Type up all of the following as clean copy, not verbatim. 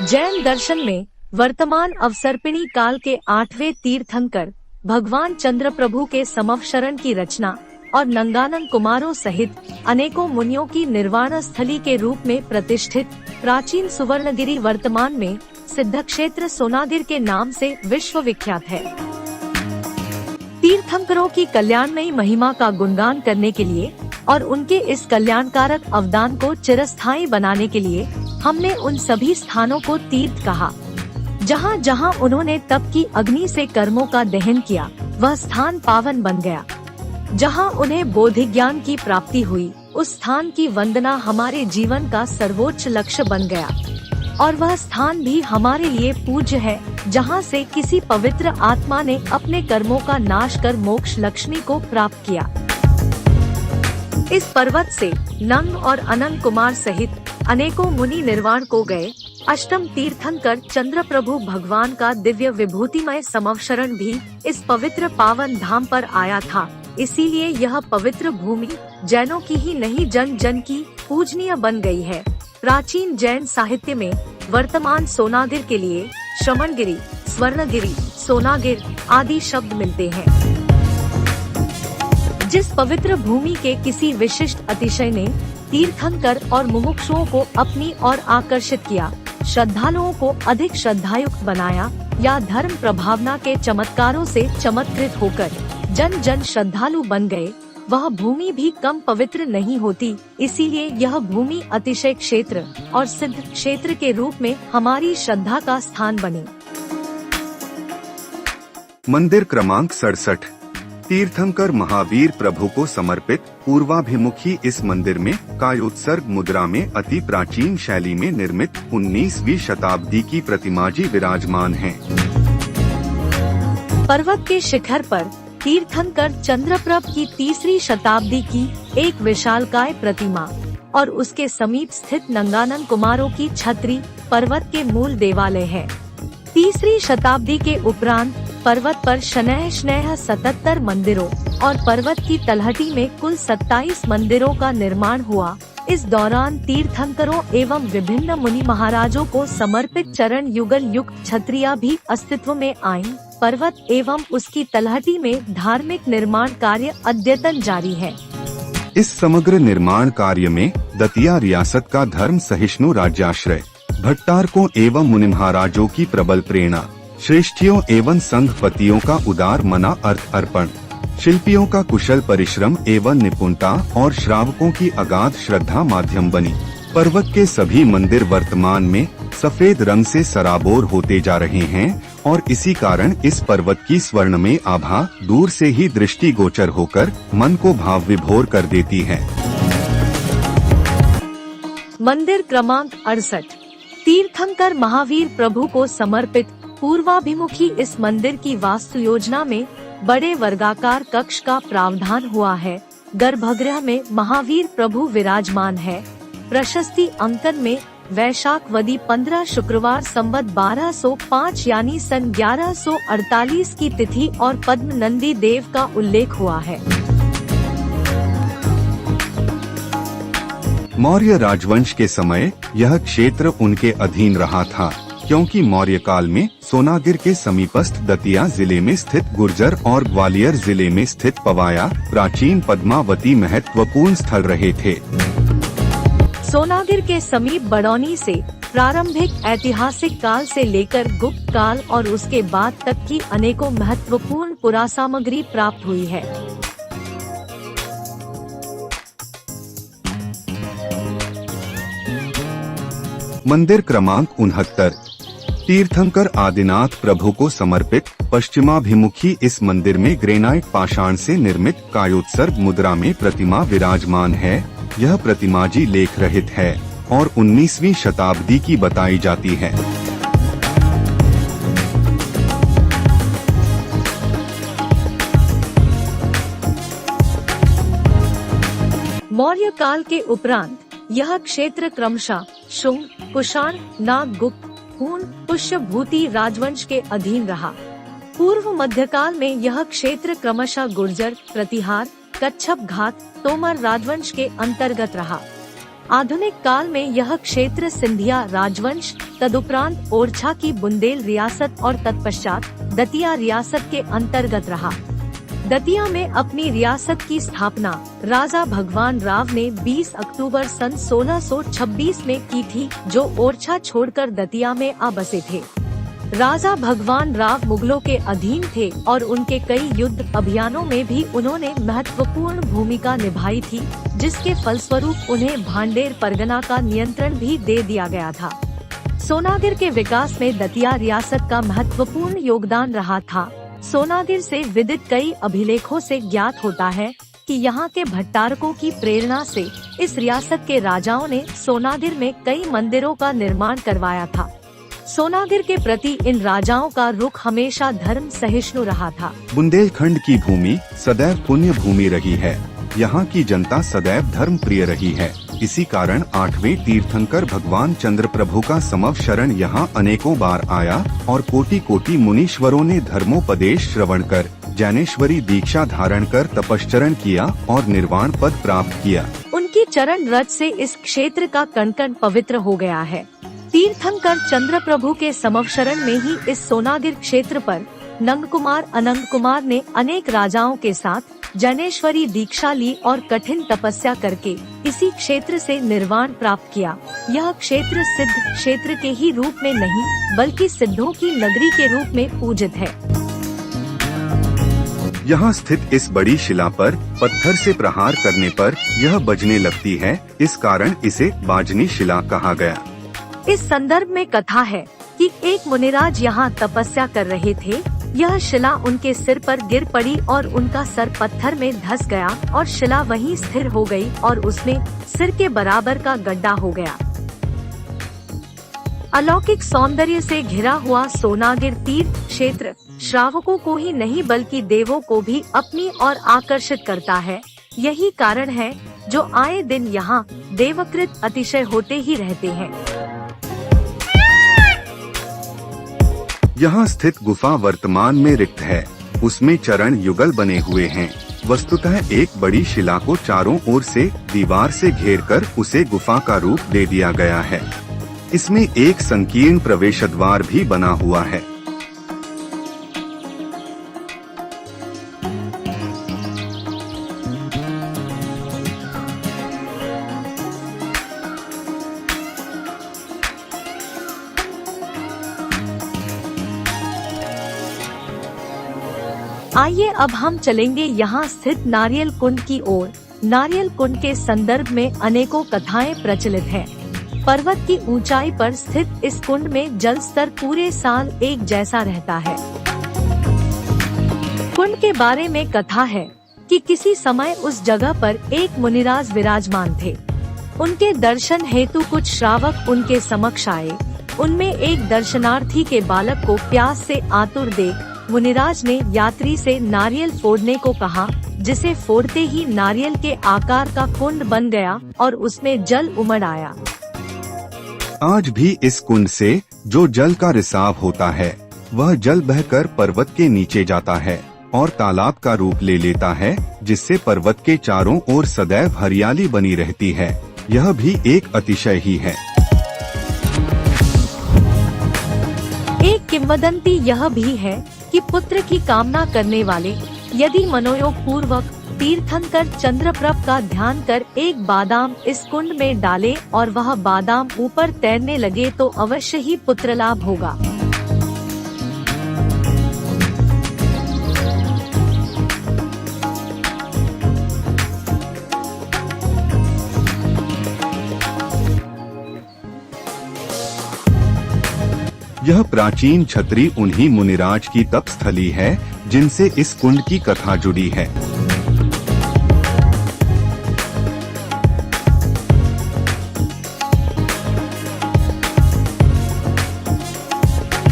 जैन दर्शन में वर्तमान अवसर्पिणी काल के 8वें तीर्थंकर भगवान चंद्र प्रभु के समवशरण की रचना और नंगानन कुमारों सहित अनेकों मुनियों की निर्वाण स्थली के रूप में प्रतिष्ठित प्राचीन सुवर्णगिरी वर्तमान में सिद्ध क्षेत्र सोनागिर के नाम से विश्व विख्यात है। तीर्थंकरों की कल्याणमयी महिमा का गुणगान करने के लिए और उनके इस कल्याणकारक अवदान को चिरस्थायी बनाने के लिए हमने उन सभी स्थानों को तीर्थ कहा जहाँ जहाँ उन्होंने तप की अग्नि से कर्मों का दहन किया, वह स्थान पावन बन गया। जहाँ उन्हें बोधि ज्ञान की प्राप्ति हुई, उस स्थान की वंदना हमारे जीवन का सर्वोच्च लक्ष्य बन गया और वह स्थान भी हमारे लिए पूज्य है, जहाँ से किसी पवित्र आत्मा ने अपने कर्मों का नाश कर मोक्ष लक्ष्मी को प्राप्त किया। इस पर्वत से नंग और अनंग कुमार सहित अनेकों मुनि निर्वाण को गए। अष्टम तीर्थंकर चंद्र प्रभु भगवान का दिव्य विभूतिमय समवशरण भी इस पवित्र पावन धाम पर आया था। इसीलिए यह पवित्र भूमि जैनों की ही नहीं जन जन की पूजनीय बन गई है। प्राचीन जैन साहित्य में वर्तमान सोनागिर के लिए श्रमणगिरी, स्वर्णगिरी, सोनागिर आदि शब्द मिलते हैं। जिस पवित्र भूमि के किसी विशिष्ट अतिशय ने तीर्थंकर और मुमुक्षुओं को अपनी ओर आकर्षित किया, श्रद्धालुओं को अधिक श्रद्धायुक्त बनाया या धर्म प्रभावना के चमत्कारों से चमत्कृत होकर जन जन श्रद्धालु बन गए, वह भूमि भी कम पवित्र नहीं होती। इसीलिए यह भूमि अतिशय क्षेत्र और सिद्ध क्षेत्र के रूप में हमारी श्रद्धा का स्थान बनी। मंदिर क्रमांक 67 तीर्थंकर महावीर प्रभु को समर्पित पूर्वाभिमुखी इस मंदिर में कायोत्सर्ग मुद्रा में अति प्राचीन शैली में निर्मित 19वीं शताब्दी की प्रतिमा जी विराजमान है। पर्वत के शिखर पर तीर्थंकर चंद्रप्रभ की 3री शताब्दी की एक विशालकाय प्रतिमा और उसके समीप स्थित नंगानन कुमारों की छतरी पर्वत के मूल देवालय है। 3री शताब्दी के उपरांत पर्वत पर शनैः 77 मंदिरों और पर्वत की तलहटी में कुल 27 मंदिरों का निर्माण हुआ। इस दौरान तीर्थंकरों एवं विभिन्न मुनि महाराजों को समर्पित चरण युगल युक्त छत्रियां भी अस्तित्व में आईं। पर्वत एवं उसकी तलहटी में धार्मिक निर्माण कार्य अद्यतन जारी है। इस समग्र निर्माण कार्य में दतिया रियासत का धर्म सहिष्णु राज्याश्रय, भट्टारकों एवं मुनि महाराजों की प्रबल प्रेरणा, श्रेष्ठियों एवं संघपतियों का उदार मना अर्थ अर्पण, शिल्पियों का कुशल परिश्रम एवं निपुणता और श्रावकों की अगाध श्रद्धा माध्यम बनी। पर्वत के सभी मंदिर वर्तमान में सफेद रंग से सराबोर होते जा रहे हैं और इसी कारण इस पर्वत की स्वर्णमय आभा दूर से ही दृष्टिगोचर होकर मन को भाव विभोर कर देती है। मंदिर क्रमांक 68 तीर्थंकर महावीर प्रभु को समर्पित पूर्वाभिमुखी इस मंदिर की वास्तु योजना में बड़े वर्गाकार कक्ष का प्रावधान हुआ है। गर्भगृह में महावीर प्रभु विराजमान है। प्रशस्ति अंकन में वैशाखवदी 15 शुक्रवार संवत 1205 यानी सन 1148 की तिथि और पद्म नंदी देव का उल्लेख हुआ है। मौर्य राजवंश के समय यह क्षेत्र उनके अधीन रहा था, क्योंकि मौर्य काल में सोनागिर के समीपस्थ दतिया जिले में स्थित गुर्जर और ग्वालियर जिले में स्थित पवाया प्राचीन पद्मावती महत्वपूर्ण स्थल रहे थे। सोनागिर के समीप बड़ौनी से प्रारंभिक ऐतिहासिक काल से लेकर गुप्त काल और उसके बाद तक की अनेकों महत्वपूर्ण पुरासामग्री प्राप्त हुई है। मंदिर क्रमांक 69 तीर्थंकर आदिनाथ प्रभु को समर्पित पश्चिमाभिमुखी इस मंदिर में ग्रेनाइट पाषाण से निर्मित कायोत्सर्ग मुद्रा में प्रतिमा विराजमान है। यह प्रतिमा जी लेख रहित है और 19वीं शताब्दी की बताई जाती है। मौर्य काल के उपरांत यह क्षेत्र क्रमशः शुंग, कुषाण, नाग, गुप्त, हूण, पुष्यभूति राजवंश के अधीन रहा। पूर्व मध्यकाल में यह क्षेत्र क्रमशः गुर्जर, प्रतिहार, कच्छप घात, तोमर राजवंश के अंतर्गत रहा। आधुनिक काल में यह क्षेत्र सिंधिया राजवंश, तदुपरांत ओरछा की बुंदेल रियासत और तत्पश्चात दतिया रियासत के अंतर्गत रहा। दतिया में अपनी रियासत की स्थापना राजा भगवान राव ने 20 अक्टूबर सन 1626 में की थी, जो ओरछा छोड़कर दतिया में आ बसे थे। राजा भगवान राव मुगलों के अधीन थे और उनके कई युद्ध अभियानों में भी उन्होंने महत्वपूर्ण भूमिका निभाई थी, जिसके फलस्वरूप उन्हें भांडेर परगना का नियंत्रण भी दे दिया गया था। सोनागिर के विकास में दतिया रियासत का महत्वपूर्ण योगदान रहा था। सोनागिर से विदित कई अभिलेखों से ज्ञात होता है कि यहाँ के भट्टारकों की प्रेरणा से इस रियासत के राजाओं ने सोनागिर में कई मंदिरों का निर्माण करवाया था। सोनागिर के प्रति इन राजाओं का रुख हमेशा धर्म सहिष्णु रहा था। बुंदेलखंड की भूमि सदैव पुण्य भूमि रही है। यहाँ की जनता सदैव धर्म प्रिय रही है। इसी कारण 8वें तीर्थंकर भगवान चंद्र प्रभु का समव शरण यहाँ अनेकों बार आया और कोटि कोटि मुनीश्वरों ने धर्मोपदेश श्रवण कर ज्ञानेश्वरी दीक्षा धारण कर तपश्चरण किया और निर्वाण पद प्राप्त किया। उनकी चरण रज से इस क्षेत्र का कण कण पवित्र हो गया है। तीर्थंकर चंद्र प्रभु के समव शरण में ही इस सोनागिर क्षेत्र पर नंद कुमार अनंत कुमार ने अनेक राजाओं के साथ ज्ञानेश्वरी दीक्षा ली और कठिन तपस्या करके इसी क्षेत्र से निर्वाण प्राप्त किया। यह क्षेत्र सिद्ध क्षेत्र के ही रूप में नहीं बल्कि सिद्धों की नगरी के रूप में पूजित है। यहाँ स्थित इस बड़ी शिला पर पत्थर से प्रहार करने पर यह बजने लगती है, इस कारण इसे बाजनी शिला कहा गया। इस संदर्भ में कथा है कि एक मुनिराज यहाँ तपस्या कर रहे थे। यह शिला उनके सिर पर गिर पड़ी और उनका सर पत्थर में धंस गया और शिला वहीं स्थिर हो गई और उसमें सिर के बराबर का गड्ढा हो गया। अलौकिक सौंदर्य से घिरा हुआ सोनागिर तीर्थ क्षेत्र श्रावकों को ही नहीं बल्कि देवों को भी अपनी ओर आकर्षित करता है। यही कारण है जो आए दिन यहाँ देवकृत अतिशय होते ही रहते हैं। यहाँ स्थित गुफा वर्तमान में रिक्त है। उसमें चरण युगल बने हुए हैं। वस्तुतः एक बड़ी शिला को चारों ओर से दीवार से घेरकर उसे गुफा का रूप दे दिया गया है। इसमें एक संकीर्ण प्रवेश द्वार भी बना हुआ है। आइए अब हम चलेंगे यहाँ स्थित नारियल कुंड की ओर। नारियल कुंड के संदर्भ में अनेकों कथाएं प्रचलित हैं। पर्वत की ऊंचाई पर स्थित इस कुंड में जल स्तर पूरे साल एक जैसा रहता है। कुंड के बारे में कथा है कि किसी समय उस जगह पर एक मुनिराज विराजमान थे। उनके दर्शन हेतु कुछ श्रावक उनके समक्ष आए। उनमें एक दर्शनार्थी के बालक को प्यास से आतुर देख मुनिराज ने यात्री से नारियल फोड़ने को कहा, जिसे फोड़ते ही नारियल के आकार का कुंड बन गया और उसमें जल उमड़ आया। आज भी इस कुंड से जो जल का रिसाव होता है वह जल बहकर पर्वत के नीचे जाता है और तालाब का रूप ले लेता है, जिससे पर्वत के चारों ओर सदैव हरियाली बनी रहती है। यह भी एक अतिशय ही है। एक किंवदंती यह भी है कि पुत्र की कामना करने वाले यदि मनोयोग पूर्वक तीर्थंकर चंद्रप्रभ का ध्यान कर एक बादाम इस कुंड में डाले और वह बादाम ऊपर तैरने लगे तो अवश्य ही पुत्र लाभ होगा। यह प्राचीन छतरी उन्हीं मुनिराज की तपस्थली है जिनसे इस कुंड की कथा जुड़ी है।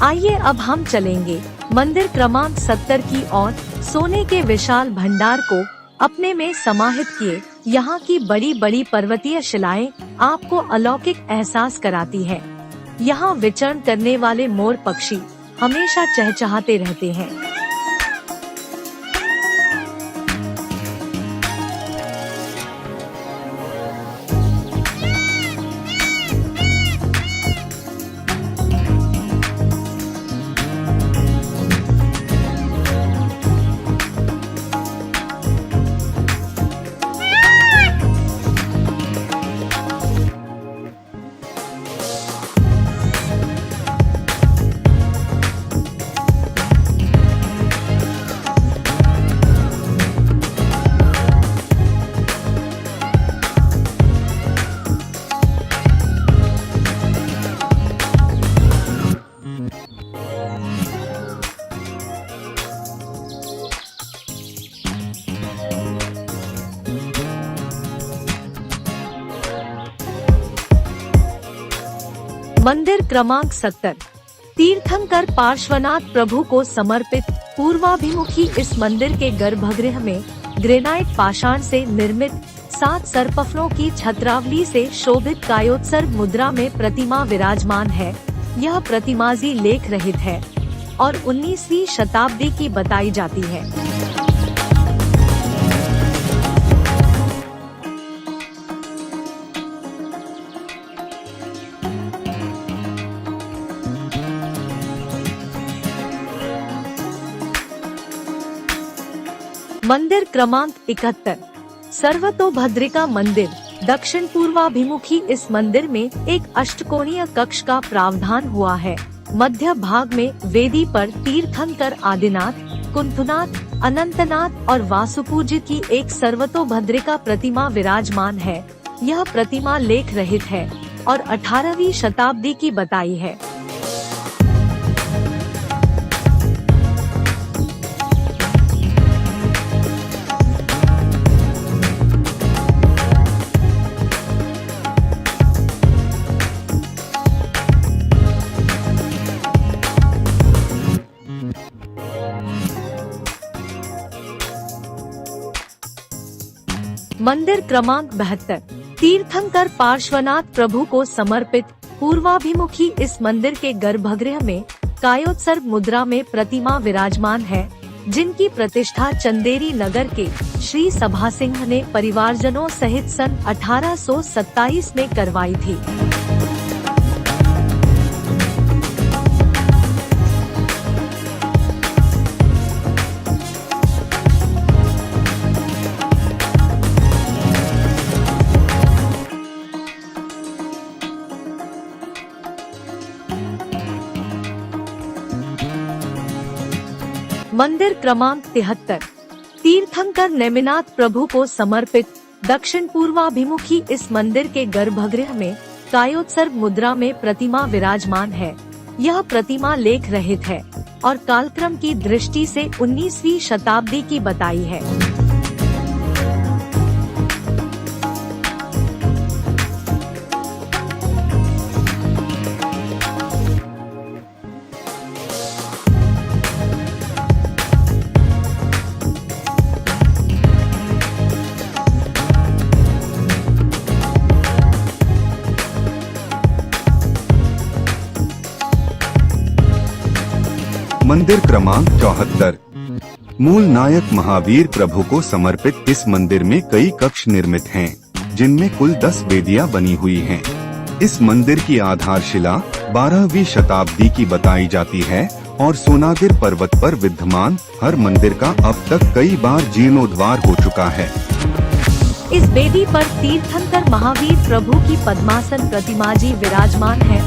आइए अब हम चलेंगे मंदिर क्रमांक 70 की ओर। सोने के विशाल भंडार को अपने में समाहित किए यहाँ की बड़ी बड़ी पर्वतीय शिलाएं आपको अलौकिक एहसास कराती है। यहाँ विचरण करने वाले मोर पक्षी हमेशा चहचहाते रहते हैं। मंदिर क्रमांक 70 तीर्थंकर पार्श्वनाथ प्रभु को समर्पित पूर्वाभिमुखी इस मंदिर के गर्भगृह में ग्रेनाइट पाषाण से निर्मित 7 सर्पफलों की छत्रावली से शोभित कायोत्सर्ग मुद्रा में प्रतिमा विराजमान है। यह प्रतिमाजी लेख रहित है और 19वीं शताब्दी की बताई जाती है। मंदिर क्रमांक 71 सर्वतोभद्रिका मंदिर दक्षिण पूर्वाभिमुखी इस मंदिर में एक अष्टकोणीय कक्ष का प्रावधान हुआ है। मध्य भाग में वेदी पर तीर्थंकर आदिनाथ, कुंथुनाथ, अनंतनाथ और वासुपूज्य की एक सर्वतोभद्रिका प्रतिमा विराजमान है। यह प्रतिमा लेख रहित है और 18वीं शताब्दी की बताई है। मंदिर क्रमांक 72 तीर्थंकर पार्श्वनाथ प्रभु को समर्पित पूर्वाभिमुखी इस मंदिर के गर्भगृह में कायोत्सर्ग मुद्रा में प्रतिमा विराजमान है, जिनकी प्रतिष्ठा चंदेरी नगर के श्री सभा सिंह ने परिवारजनों सहित सन 1827 में करवाई थी। मंदिर क्रमांक 73 तीर्थंकर नेमिनाथ प्रभु को समर्पित दक्षिण पूर्वाभिमुखी इस मंदिर के गर्भगृह में कायोत्सर्ग मुद्रा में प्रतिमा विराजमान है। यह प्रतिमा लेख रहित है और कालक्रम की दृष्टि से 19वीं शताब्दी की बताई है। मंदिर क्रमांक 74 मूल नायक महावीर प्रभु को समर्पित इस मंदिर में कई कक्ष निर्मित हैं, जिनमें कुल 10 वेदियां बनी हुई हैं। इस मंदिर की आधारशिला 12वीं शताब्दी की बताई जाती है और सोनागिर पर्वत पर विद्यमान हर मंदिर का अब तक कई बार जीर्णोद्धार हो चुका है। इस वेदी पर तीर्थंकर महावीर प्रभु की पद्मासन प्रतिमा जी विराजमान है,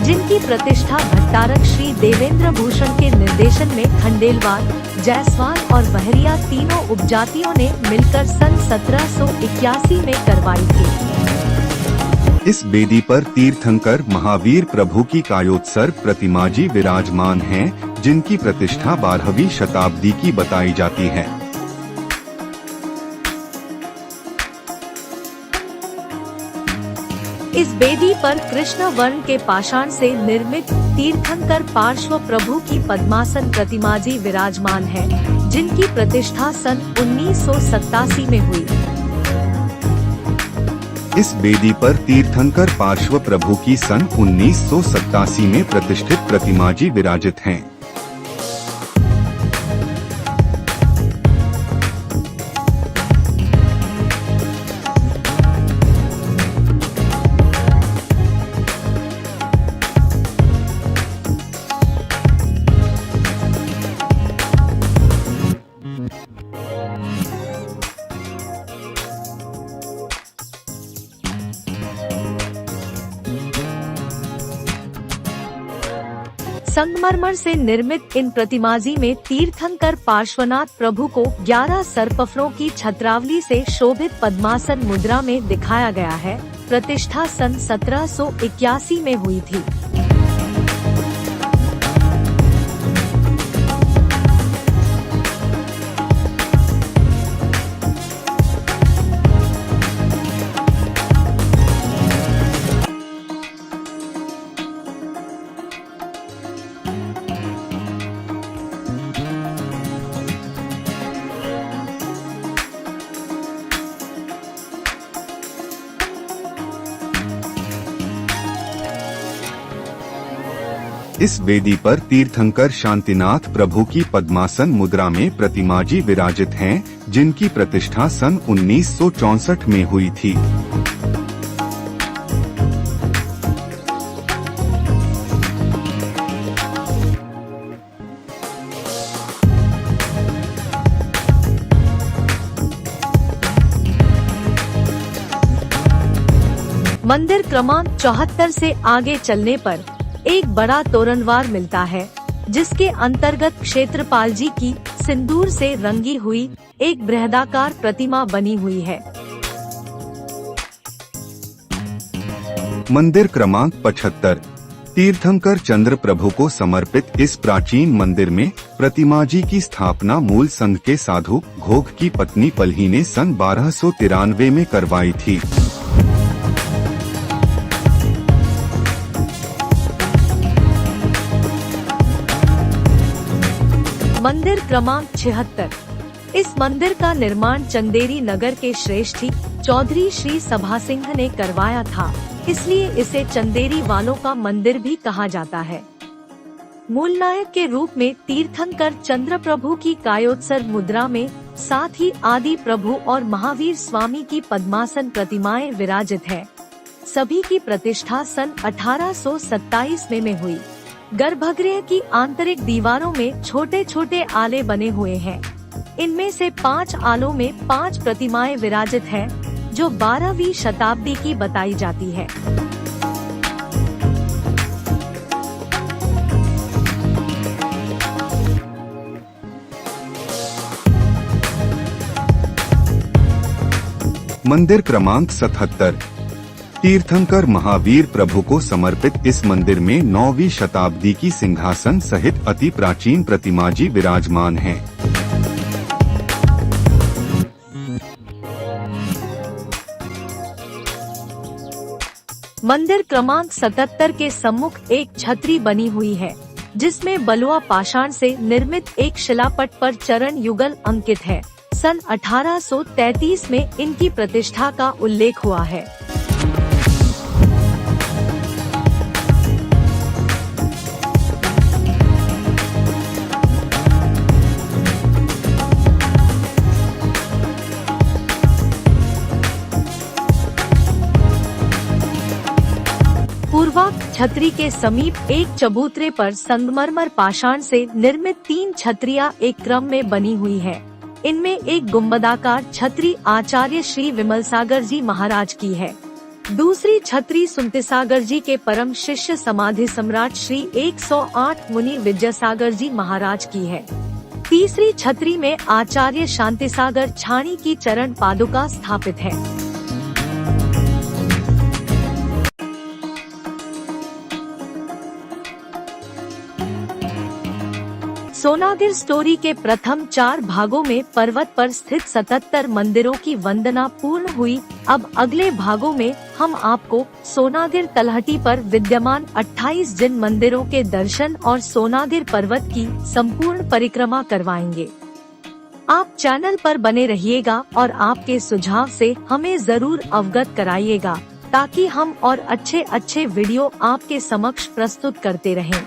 जिनकी प्रतिष्ठा भट्टारक श्री देवेंद्र भूषण के निर्देशन में खंडेलवाल, जायसवाल और बहरिया तीनों उपजातियों ने मिलकर सन 1781 में करवाई थी। इस वेदी पर तीर्थंकर महावीर प्रभु की कायोत्सर्ग प्रतिमा जी विराजमान हैं, जिनकी प्रतिष्ठा 12वीं शताब्दी की बताई जाती है। इस वेदी पर कृष्ण वर्ण के पाषाण से निर्मित तीर्थंकर पार्श्व प्रभु की पद्मासन प्रतिमा जी विराजमान है, जिनकी प्रतिष्ठा सन 1987 में हुई। इस वेदी पर तीर्थंकर पार्श्व प्रभु की सन 1987 में प्रतिष्ठित प्रतिमा जी विराजित हैं। संगमरमर से निर्मित इन प्रतिमाजी में तीर्थंकर पार्श्वनाथ प्रभु को 11 सर्पफलों की छत्रावली से शोभित पद्मासन मुद्रा में दिखाया गया है। प्रतिष्ठा सन 1781 में हुई थी। इस वेदी पर तीर्थंकर शांतिनाथ प्रभु की पद्मासन मुद्रा में प्रतिमा जी विराजित हैं, जिनकी प्रतिष्ठा सन 1964 में हुई थी। मंदिर क्रमांक 74 से आगे चलने पर एक बड़ा तोरणवार मिलता है, जिसके अंतर्गत क्षेत्रपाल जी की सिंदूर से रंगी हुई एक बृहदाकार प्रतिमा बनी हुई है। मंदिर क्रमांक 75 तीर्थंकर चंद्र प्रभु को समर्पित इस प्राचीन मंदिर में प्रतिमा जी की स्थापना मूल संघ के साधु घोघ की पत्नी पलही ने सन 1293 में करवाई थी। मंदिर क्रमांक 76 इस मंदिर का निर्माण चंदेरी नगर के श्रेष्ठी चौधरी श्री सभा सिंह ने करवाया था, इसलिए इसे चंदेरी वालों का मंदिर भी कहा जाता है। मूल नायक के रूप में तीर्थंकर चंद्र प्रभु की कायोत्सर्ग मुद्रा में साथ ही आदि प्रभु और महावीर स्वामी की पद्मासन प्रतिमाएं विराजित है। सभी की प्रतिष्ठा सन 1827 में हुई। गर्भगृह की आंतरिक दीवारों में छोटे छोटे आले बने हुए हैं। इनमें से 5 आलों में 5 प्रतिमाएं विराजित हैं, जो 12वीं शताब्दी की बताई जाती है। मंदिर क्रमांक 77 तीर्थंकर महावीर प्रभु को समर्पित इस मंदिर में 9वीं शताब्दी की सिंहासन सहित अति प्राचीन प्रतिमा जी विराजमान हैं। मंदिर क्रमांक 77 के सम्मुख एक छतरी बनी हुई है, जिसमें बलुआ पाषाण से निर्मित एक शिलापट पर चरण युगल अंकित है। सन 1833 में इनकी प्रतिष्ठा का उल्लेख हुआ है। पूर्वोक्त छतरी के समीप एक चबूतरे पर संगमरमर पाषाण से निर्मित 3 छतरियां एक क्रम में बनी हुई है। इनमें एक गुंबदाकार छतरी आचार्य श्री विमल सागर जी महाराज की है। दूसरी छतरी सुंतिसागर जी के परम शिष्य समाधि सम्राट श्री 108 मुनि विद्यासागर जी महाराज की है। तीसरी छतरी में आचार्य शांतिसागर छाणी की चरण पादुका स्थापित है। सोनागिर स्टोरी के प्रथम 4 भागों में पर्वत पर स्थित 77 मंदिरों की वंदना पूर्ण हुई। अब अगले भागों में हम आपको सोनागिर तलहटी पर विद्यमान 28 जिन मंदिरों के दर्शन और सोनागिर पर्वत की संपूर्ण परिक्रमा करवाएंगे। आप चैनल पर बने रहिएगा और आपके सुझाव से हमें जरूर अवगत कराइएगा, ताकि हम और अच्छे वीडियो आपके समक्ष प्रस्तुत करते रहें।